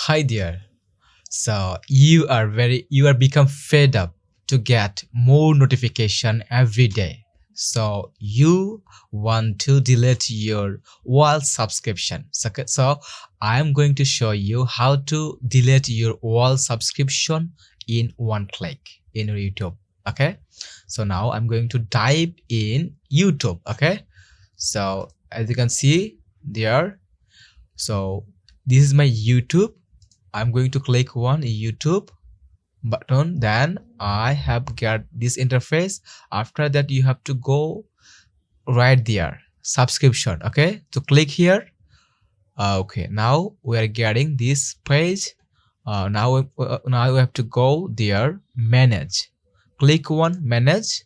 Hi there. So you are become fed up to get more notification every day. So you want to delete your wall subscription. So I am going to show you how to delete your wall subscription in one click in YouTube. Okay. So now I'm going to dive in YouTube. Okay. So as you can see there, so this is my YouTube. I'm going to click one YouTube button. Then I have got this interface. After that, you have to go right there, subscription. Okay, to click here. Okay, now we are getting this page. Now we have to go there, manage. Click one, manage.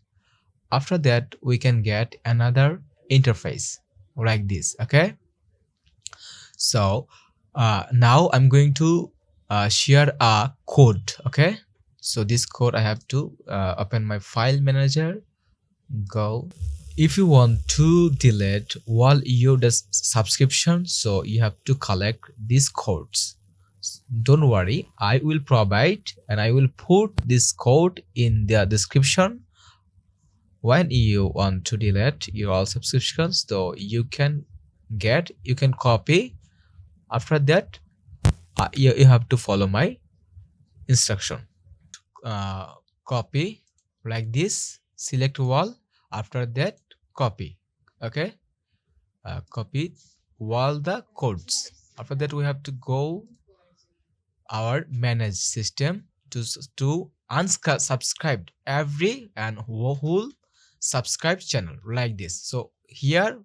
After that, we can get another interface like this. Okay, so now I'm going to share a code. Okay, so this code I have to open my file manager, go. If you want to delete all your subscription, so you have to collect these codes. Don't worry, I will provide and I will put this code in the description. When you want to delete your all subscriptions, so you can copy. After that, you have to follow my instruction. Copy like this, select wall. After that, copy. Okay, copy all the codes. After that, we have to go our manage system to unsubscribe every and whole subscribe channel like this. So here,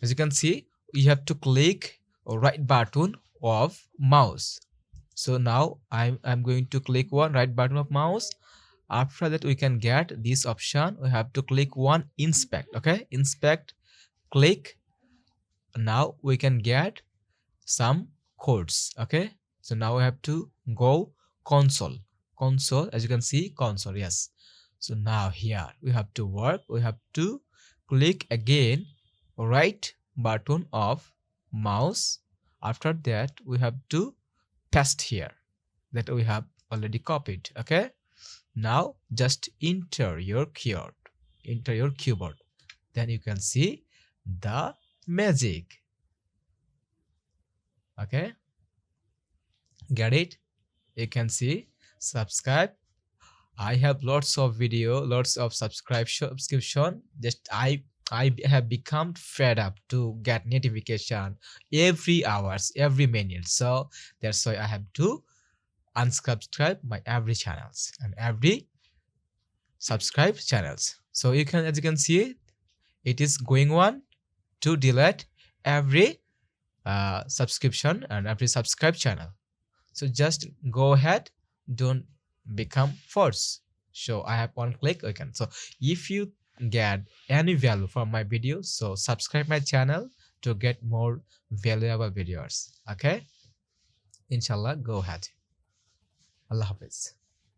as you can see, you have to click right button of mouse. So now I'm going to click one right button of mouse. After that, we can get this option. We have to click one inspect. Okay, inspect, click. Now we can get some codes. Okay, so now we have to go console. As you can see, console. Yes, so now here we have to work. We have to click again right button of mouse. After that, we have to paste here that we have already copied. Okay, now just enter your keyboard, then you can see the magic. Okay, get it? You can see subscribe. I have lots of video, lots of subscription. Just I have become fed up to get notification every hours, every minute. So that's why I have to unsubscribe my every channels and every subscribe channels. So you can, as you can see, it is going on to delete every subscription and every subscribe channel. So just go ahead, don't become force. So I have one click. I can. So if you get any value from my video, so subscribe my channel to get more valuable videos. Okay, inshallah, go ahead. Allah Hafiz.